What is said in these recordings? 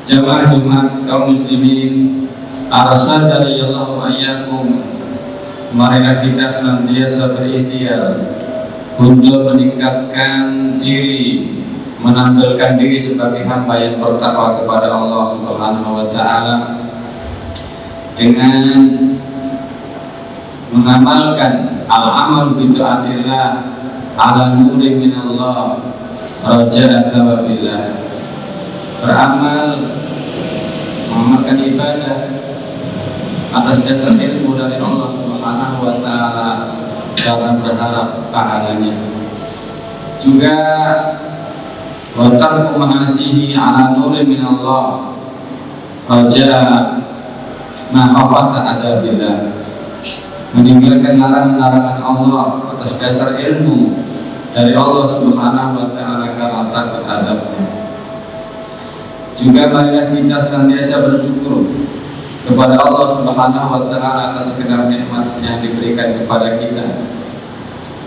Jamaah Jumat kaum muslimin, arsyadallahu ayyakum. Marilah kita senantiasa berikhtiar untuk meningkatkan diri, menampilkan diri sebagai hamba yang bertakwa kepada Allah Subhanahu wa taala dengan mengamalkan al-amal bi taatillah ala nuri minallah raja'a thawabillah. Beramal, mengamalkan ibadah atas dasar ilmu dari Allah Subhanahu wa taala dalam berharap pahalanya. Juga wa tarku ma'asihi ala nuri minallah raja'a makhafata adabillah. Meninggalkan larangan-larangan Allah atas dasar ilmu dari Allah Subhanahu wa taala karena takut adabnya. Juga marilah kita senantiasa bersyukur kepada Allah Subhanahu wa taala atas segala nikmat yang diberikan kepada kita.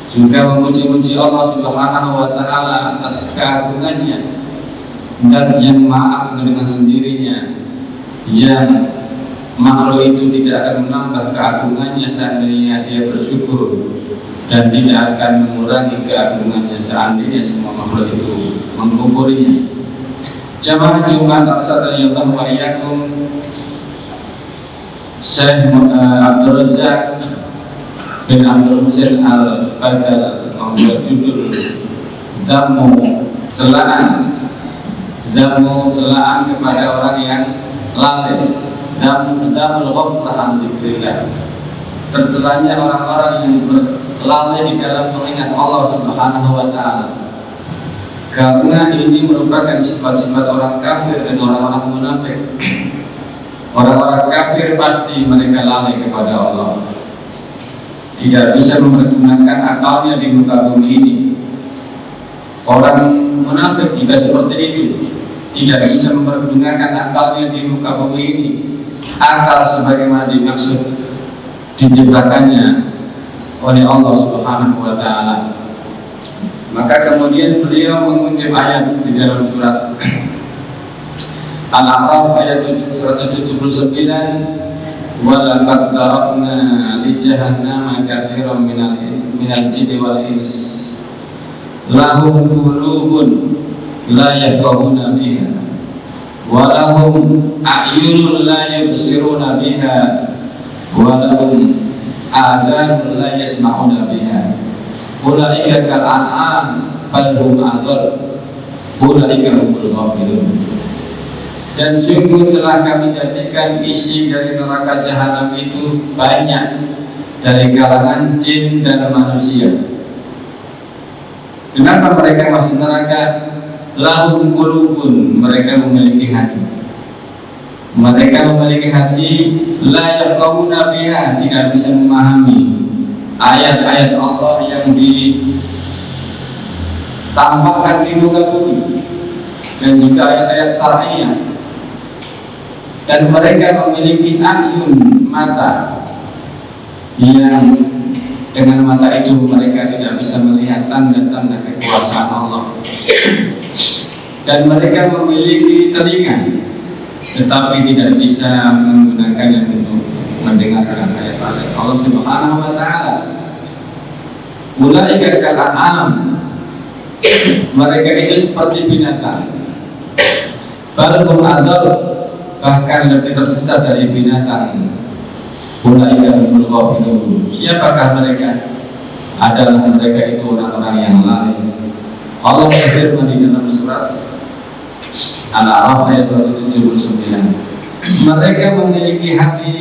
Juga memuji-muji Allah Subhanahu wa taala atas keagungannya dan yang maaf dengan sendirinya, yang makhluk itu tidak akan menambah keagungannya seandainya dia bersyukur, dan tidak akan mengurangi keagungannya seandainya semua makhluk itu mengkufurinya. Jamaah Jumat arsyadallahu ayyakum. Syekh Abdul Razak bin Abdul Husain Al-Badal membuat judul Dhammu celaan kepada orang yang lalai, Dhammul ghaflah an dzikrillah. Tercelanya orang-orang yang lalai di dalam mengingat Allah Subhanahu wa taala. Karena ini merupakan sifat-sifat orang kafir dan orang-orang munafik. Orang-orang kafir pasti mereka lalai kepada Allah, tidak bisa mempergunakan akalnya di muka bumi ini. Orang munafik juga seperti itu, tidak bisa mempergunakan akalnya di muka bumi ini. Akal sebagaimana dimaksud diciptakannya oleh Allah Subhanahu wa taala. Maka kemudian beliau mengutip ayat di dalam surat Al-A'raf ayat 179, walaqad tarakna li jahannama katsiran minal jinni wal ins lahum qulubun la yafqahuna biha wa lahum a'yunun la yubsiruna biha wa lahum adhanun la yasma'una biha ulaika kal an'am bal hum adall ulaika humul ghafilun. Dan sungguh telah kami jadikan isi dari neraka jahanam itu banyak dari kalangan jin dan manusia. Kenapa mereka masuk neraka? Lahum qulubun, mereka memiliki hati. Mereka memiliki hati la yafqahuna biha, tidak bisa memahami ayat-ayat Allah yang ditampakkan di muka bumi, dan juga ayat-ayat syariah. Dan mereka memiliki ayun, mata, yang dengan mata itu mereka tidak bisa melihat tanda-tanda kekuasaan Allah. Dan mereka memiliki telinga, tetapi tidak bisa menggunakannya untuk mendengarkan ayat-ayat Allah Subhanahu wa taala. Ulaika kal an'am, mereka itu seperti binatang. Bal hum adall, bahkan lebih tersesat dari binatang. Ulaika humul ghafilun, siapakah mereka? Adalah mereka itu orang-orang yang lalai. Allah berfirman di dalam surat Al-A'raf ayat 179, mereka memiliki hati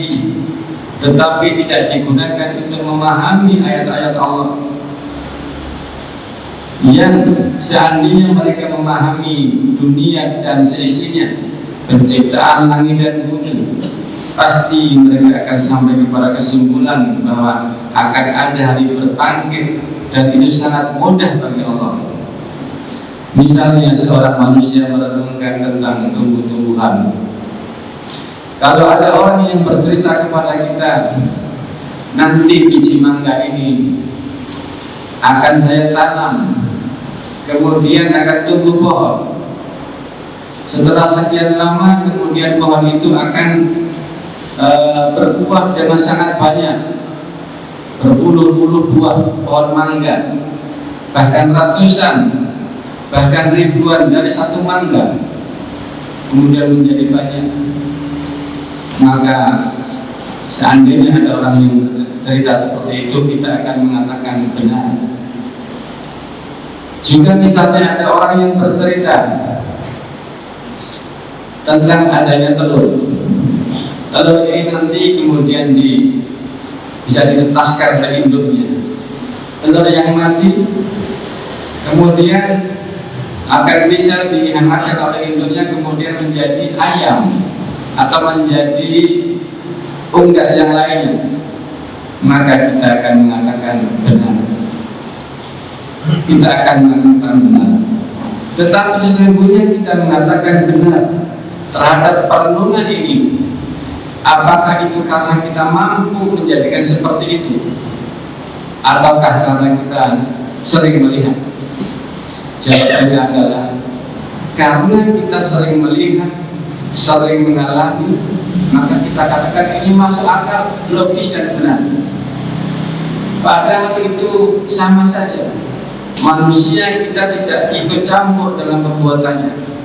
tetapi tidak digunakan untuk memahami ayat-ayat Allah, yang seandainya mereka memahami dunia dan seisinya, penciptaan langit dan bumi, pasti mereka akan sampai kepada kesimpulan bahwa akan ada hari berbangkit, dan itu sangat mudah bagi Allah. Misalnya seorang manusia merenungkan tentang tumbuh-tumbuhan. Kalau ada orang yang bercerita kepada kita, nanti biji mangga ini akan saya tanam, kemudian akan tumbuh pohon. Setelah sekian lama kemudian pohon itu akan berbuah dengan sangat banyak, berpuluh-puluh buah pohon mangga, bahkan ratusan, bahkan ribuan dari satu mangga, kemudian menjadi banyak. Maka seandainya ada orang yang cerita seperti itu, kita akan mengatakan benar. Juga misalnya ada orang yang bercerita tentang adanya telur. Telur ini nanti kemudian bisa ditetaskan oleh induknya. Telur yang mati kemudian akan bisa dihangatkan oleh induknya, kemudian menjadi ayam atau menjadi unggas yang lainnya. Maka kita akan mengatakan benar. Kita akan mengatakan benar. Tetapi sesungguhnya kita mengatakan benar terhadap perenungan ini. Apakah itu karena kita mampu menjadikan seperti itu, ataukah karena kita sering melihat? Jawabannya adalah karena kita sering melihat, sering mengalami, maka kita katakan ini masuk akal, logis dan benar. Padahal itu sama saja. Manusia kita tidak ikut campur dalam perbuatannya.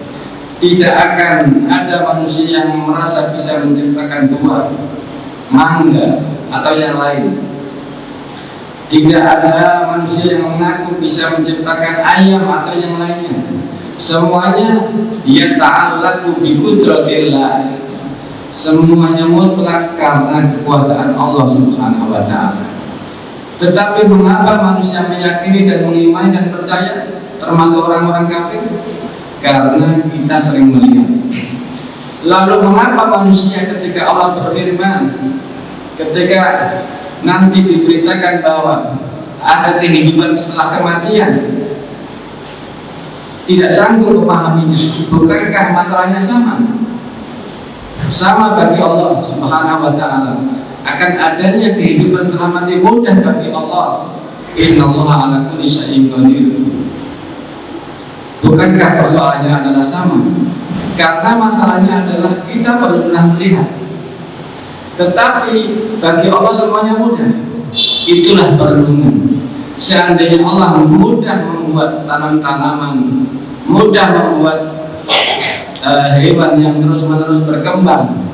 Tidak akan ada manusia yang merasa bisa menciptakan buah, mangga atau yang lain. Tidak ada manusia yang mengaku bisa menciptakan ayam atau yang lainnya. Semuanya yata'allaqu bi qudratillah. Semuanya mutlak karena kekuasaan Allah Subhanahu wa taala. Tetapi mengapa manusia meyakini dan mengimani dan percaya, termasuk orang-orang kafir? Karena kita sering melihat. Lalu mengapa manusia ketika Allah berfirman, ketika nanti diberitakan bahwa ada kehidupan setelah kematian, tidak sanggup memahaminya? Bukankah masalahnya sama? Sama bagi Allah Subhanahu wa taala. Akan adanya kehidupan setelah mati mudah bagi Allah. Innallaha ala kulli syai'in qadir. Bukankah persoalannya adalah sama? Karena masalahnya adalah kita belum pernah melihat. Tetapi bagi Allah semuanya mudah. Itulah perenungan. Seandainya Allah mudah membuat tanam-tanaman, mudah membuat hewan yang terus-menerus berkembang,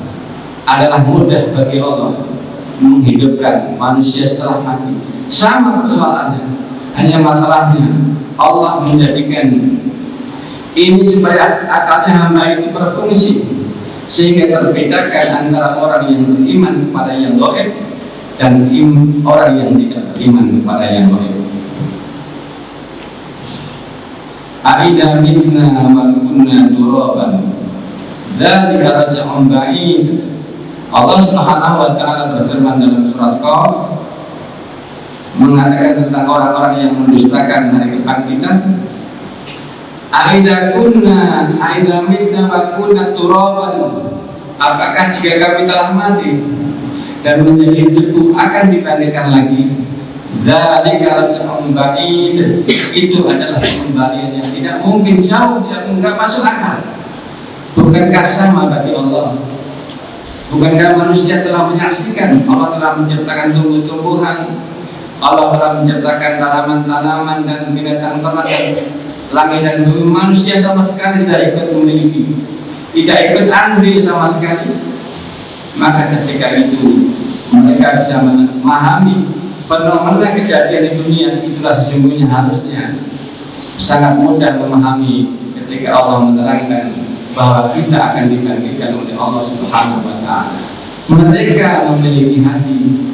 adalah mudah bagi Allah menghidupkan manusia setelah mati. Sama persoalannya. Hanya masalahnya Allah menjadikan ini supaya akalnya hamba itu berfungsi, sehingga terbedakan antara orang yang beriman kepada yang gaib dan orang yang tidak beriman kepada yang gaib. Aida minna wa kunna turaban dzalika raj'un ba'id. Allah Subhanahu wa taala berfirman dalam surat Qaf mengatakan tentang orang-orang yang mendustakan hari kebangkitan. Aida mitna wa kunna turaban. Apakah jika kami telah mati dan menjadi debu akan dibangkitkan lagi? Dzalika raj'un ba'id. Itu adalah pengembalian yang tidak mungkin, jauh, tidak masuk akal. Bukankah sama bagi Allah? Bukankah manusia telah menyaksikan Allah telah menciptakan tumbuh-tumbuhan, Allah telah menciptakan tanaman-tanaman dan binatang ternak dan langit dan bumi? Manusia sama sekali tidak ikut memiliki, tidak ikut andil sama sekali. Maka ketika itu mereka bisa memahami fenomena kejadian di dunia. Itulah sesungguhnya harusnya sangat mudah memahami ketika Allah menerangkan bahwa kita akan dibangkitkan oleh Allah Subhanahu wa taala. Mereka memiliki hati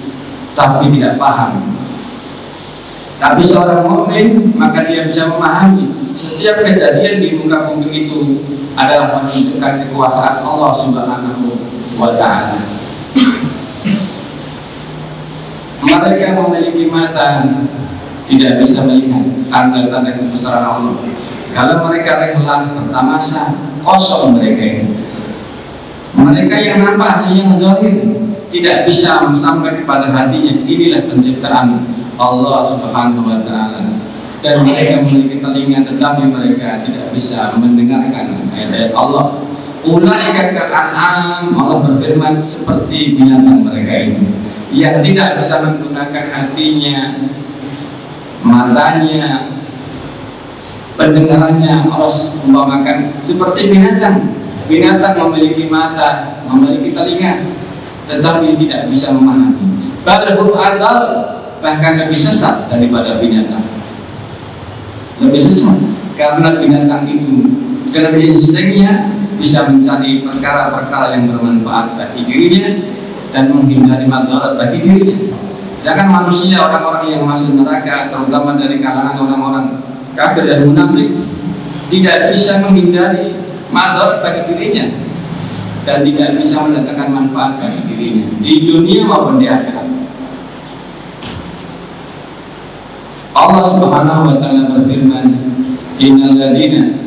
tapi tidak paham. Tapi seorang mukmin maka dia bisa memahami setiap kejadian di muka bumi itu adalah menunjukkan kekuasaan Allah Subhanahu wa taala. Mereka memiliki mata tidak bisa melihat tanda-tanda kebesaran Allah. Kalau mereka rela bertamasa, kosong mereka ini. Mereka yang nampak hanya yang zahir, tidak bisa sampai kepada hatinya. Inilah penciptaan Allah Subhanahu wa taala. dan mereka memiliki telinga tetapi mereka tidak bisa mendengarkan ayat-ayat Allah. Ulaika ka'an'am, Allah berfirman seperti binatang mereka ini yang tidak bisa menggunakan hatinya, matanya, pendengarannya. Allah umpamakan seperti binatang. Binatang memiliki mata, memiliki telinga, tetapi tidak bisa memahami. Balhum adal, bahkan lebih sesat daripada binatang. Lebih sesat karena binatang itu dengan instingnya bisa mencari perkara-perkara yang bermanfaat bagi dirinya dan menghindari madarat bagi dirinya. Sedangkan manusia, orang-orang yang masuk neraka, terutama dari kalangan orang-orang kafir dan munafik, tidak bisa menghindari madarat bagi dirinya dan tidak bisa mendatangkan manfaat bagi dirinya di dunia maupun di akhirat. Allah Subhanahu wa taala berfirman, Innal ladina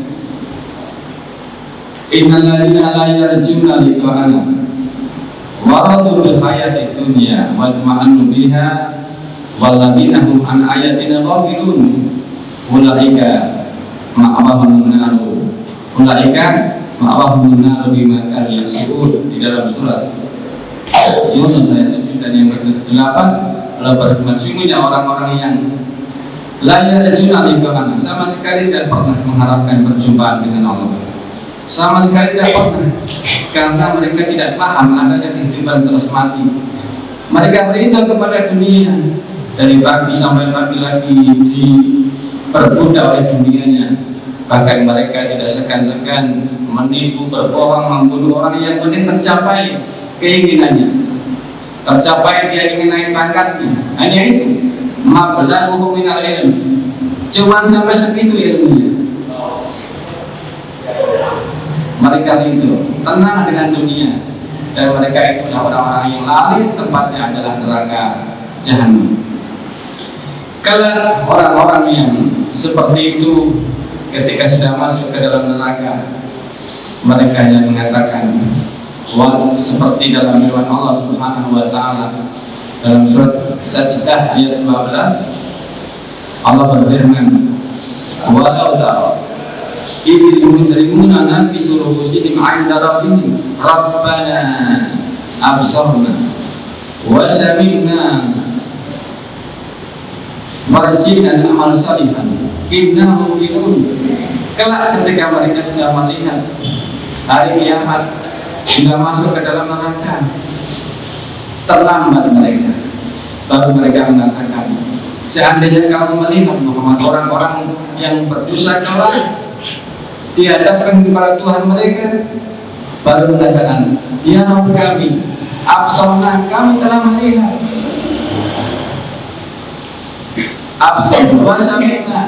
la yarjuna liqa'ana wa radu bil hayati dunya wa tama'annu biha wal ladina hum an ayatina ghafilun ulaika ma'awahumun naru bima kanu yaksibun. Di dalam surat Yunus ayat 7 dan yang ke-8 Allah berfirman, sungguhnya orang-orang yang la yarjuna liqa'ana, sama sekali tidak pernah mengharapkan perjumpaan dengan Allah, sama sekali tidak pernah, karena mereka tidak paham adanya kehidupan setelah mati. Mereka beriman kepada dunia dari pagi sampai pagi lagi, diperbudak oleh dunianya. Bahkan mereka tidak segan-segan menipu, berbohong, membunuh orang yang penting tercapai keinginannya, tercapai dia ingin naik pangkatnya. Hanya itu, mablaghuhum minal ilm, cuman sampai segitu ilmunya. Mereka itu tenang dengan dunia, dan mereka itu orang-orang yang lalai, tempatnya adalah neraka jahanam. Kalau orang-orang yang seperti itu ketika sudah masuk ke dalam neraka, mereka hanya mengatakan, seperti dalam firman Allah Subhanahu wa taala dalam surat Sajdah ayat 12, Allah berfirman, walau tara idil mujrimuna nakisu ru'usihim 'inda rabbihim rabbana absarna wa sami'na warjina amal salihan inna mu'minun. Kelak ketika mereka sudah melihat hari kiamat, sudah masuk ke dalam neraka, terlambat mereka, baru mereka mengatakan, seandainya kamu melihat Muhammad, orang-orang yang berdosa kelam dihadapkan kepada Tuhan mereka, baru mengatakan, ya Rabb kami, absarna, kami telah melihat, absarna wa sami'na,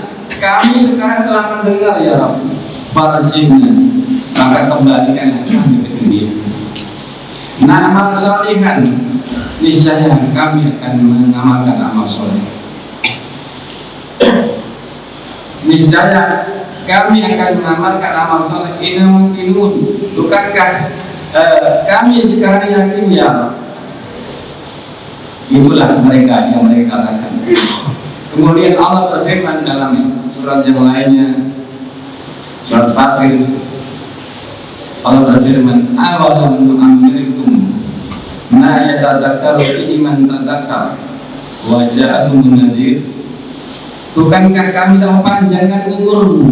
kami sekarang telah mendengar, ya Rabb, farjinna, maka kembalikan kami ke dunia. Amal salihan, niscaya kami akan mengamalkan amal soleh. Niscaya kami akan mengamalkan amal soleh. Inna mungkinun, bukankah kami sekarang yakin, ya Rabb? Itulah mereka yang mereka katakan. Kemudian Allah berfirman dalam surat yang lainnya, surat Fatir, Allah berfirman, awalam nu'ammirikum ma yatadzakkaru fihi man tadzakkar wa ja'akumun nadhir. Bukankah kami telah panjangkan umurmu,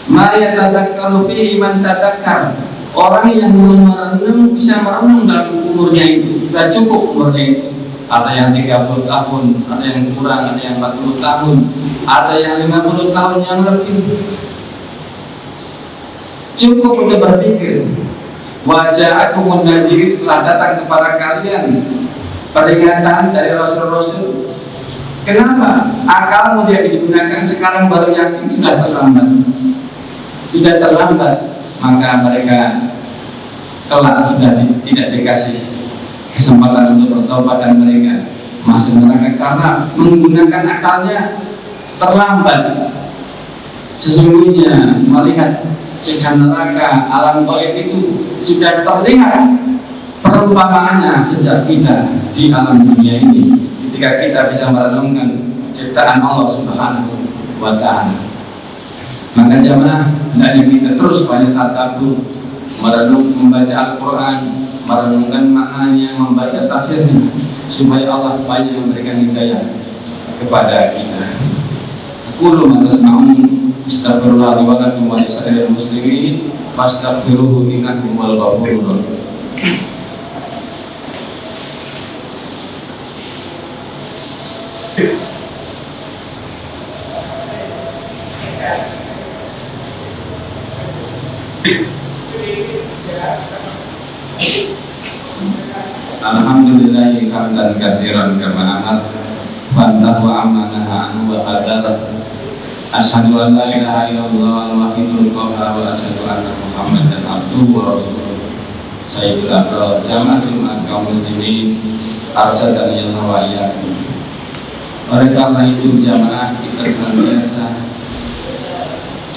ma yatadzakkaru fihi man tadzakkar, orang yang merenung bisa merenung dalam umurnya itu, sudah cukup umurnya itu. Ada yang 30 tahun, ada yang kurang, ada yang 40 tahun, ada yang 50 tahun yang lebih. Cukup untuk berpikir. Waja'akumun nadhir, telah datang kepada kalian peringatan dari Rasul-Rasul. Kenapa? Akalmu tidak digunakan sekarang baru yakin, sudah terlambat. Sudah terlambat, maka mereka kelak sudah tidak dikasih kesempatan untuk bertobat dan mereka masuk neraka karena menggunakan akalnya terlambat. Sesungguhnya melihat siksa neraka, alam gaib itu sudah terlihat perumpamaannya sejak kita di alam dunia ini. Ketika kita bisa merenungkan ciptaan Allah Subhanahu wa Ta'ala. Maka jamaah hendaknya kita terus banyak tadabbur, merenung membaca Al-Quran, merenungkan maknanya, membaca tafsirnya, supaya Allah banyak memberikan hidayah kepada kita. Qulu ma tasma'un, astaghfirullah li wa lakum wa lisa'iril muslimin, fastaghfiruhu innahu huwal ghafurur rahim. Alhamdulillahi hamdan katsiran kama amar fantahu amanaha anhu wa qadara. Asyhadu an la ilaha illallah al-wahidul qahhar wa asyhadu anna Muhammadan abduhu wa rasuluh. Sayyidul abrar jama'atul kaum muslimin arsadani Allah wa iyyakum. Oleh karena itu jamaah kita senantiasa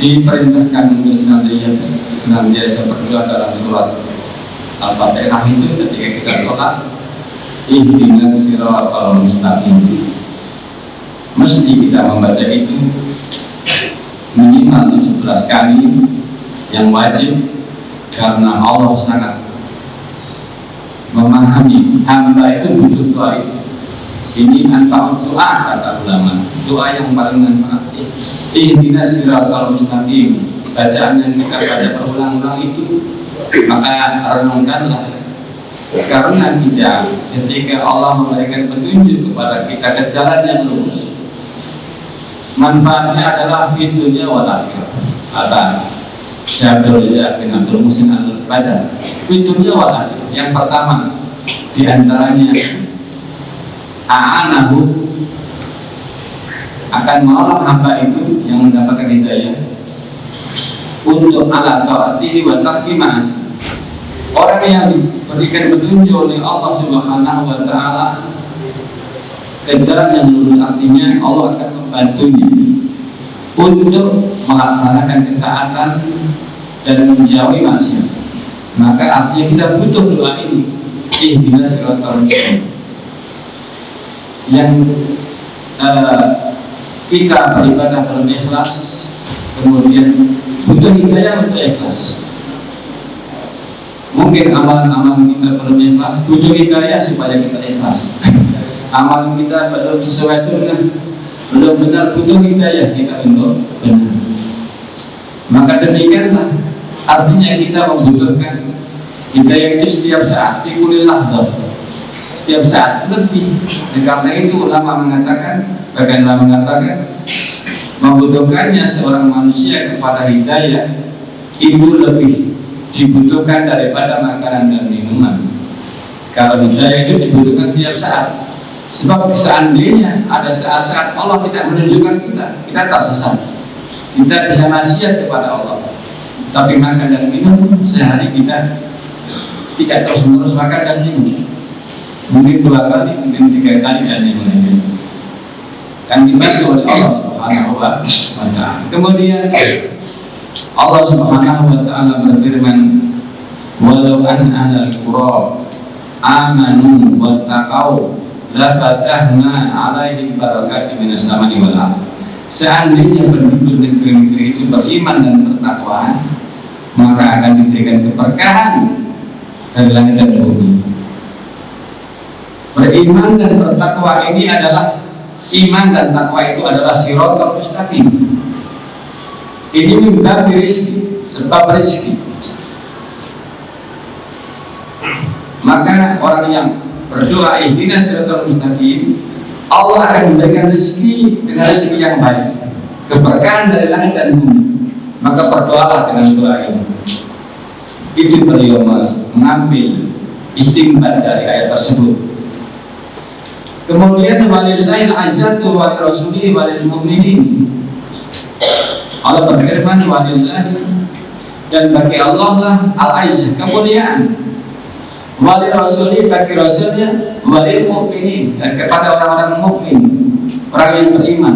diperintahkan untuk senantiasa berdoa dalam surat Al-Fatihah itu ketika kita sholat, ihdinas siratal mustaqim. Mesti kita membaca itu minimal 17 kali yang wajib, karena Allah sangat memahami hamba itu butuh doa itu. Ini anfa'ud doa, kata ulama, doa yang paling manfaat. Ihdinas siratal mustaqim, bacaan yang kita baca berulang-ulang itu, maka renungkanlah, karena kita ketika Allah memberikan petunjuk kepada kita ke jalan yang lurus, manfaatnya adalah di dunia wal akhirah. Kata Syekh Abdul Razak bin Abdul Muhsin Al-Badr, di dunia wal akhirah. Yang pertama diantaranya a'anahu, akan menolong hamba itu yang mendapatkan hidayah untuk ala ta'atihi wa tarki ma'asi. Orang yang diberikan petunjuk oleh Allah Subhanahu wa Ta'ala ke jalan yang lurus, artinya Allah akan membantunya untuk melaksanakan ketaatan dan menjauhi maksiat. Maka artinya kita butuh doa ini, ihdinas siratal mustaqim, yang kita beribadah dalam ikhlas, kemudian butuh hidayah untuk ikhlas. Mungkin amalan-amalan kita belum ikhlas, butuh hidayah supaya kita ikhlas. Amalan kita belum sesuai sunnah, belum benar, butuh hidayah kita untuk benar. Maka demikianlah artinya kita membutuhkan hidayah itu setiap saat, fi kulli lahdzah, setiap saat lebih. Karena itu ulama mengatakan, bagaimana mengatakan, membutuhkannya seorang manusia kepada hidayah itu lebih dibutuhkan daripada makanan dan minuman. Kalau hidayah itu dibutuhkan setiap saat. Sebab seandainya ada saat-saat Allah tidak menunjukkan kita tersesat, kita bisa maksiat kepada Allah. Tapi makan dan minum sehari kita tidak terus-menerus makan dan minum. Mungkin 2 kali, mungkin 3 kali dan yang lainnya. Kan dibantu oleh Allah Subhanahu wa Ta'ala. Kemudian Allah Subhanahu wa Ta'ala berfirman, walau an ahlal qura amanu wattaqau la fatahna alaihim barakatin minas samai wal ardh. Seandainya penduduk negeri-negeri itu beriman dan bertakwa, maka akan diberikan keberkahan dari langit dan bumi. Beriman dan bertakwa ini adalah, iman dan takwa itu adalah siratal mustaqim. Ini minta rezeki, sebab rezeki. Maka orang yang berdoa ihdinas siratal mustaqim, Allah akan memberikan rezeki dengan rezeki yang baik, keberkahan dari langit dan bumi. Maka berdoalah dengan doa ini. Itu beliau mengambil istinbat dari ayat tersebut. Kemudian walillahil izzatu wa lirasulihi wa lil mu'minin. Allah berfirman walillahi, dan bagi Allah lah al-izzah, kemuliaan, wali rasuli, bagi rasulnya, wali mu'minin, dan kepada orang-orang mukmin, orang yang beriman.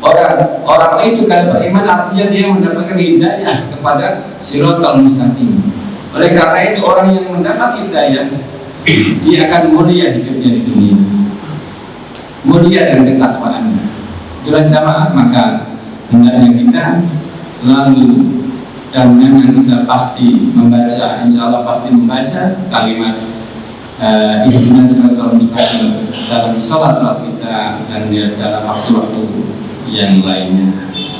Orang itu kalau beriman artinya dia mendapatkan hidayah kepada siratal mustaqim. Oleh karena itu orang yang mendapat hidayah, dia akan mulia hidupnya di dunia, mulia dan ketakwaan. itulah jamaah. Maka hendaknya kita selalu dan memang kita pasti membaca, insya Allah pasti membaca kalimat Ihdinas siratal mustaqim dalam sholat kita dan dalam waktu-waktu yang lainnya.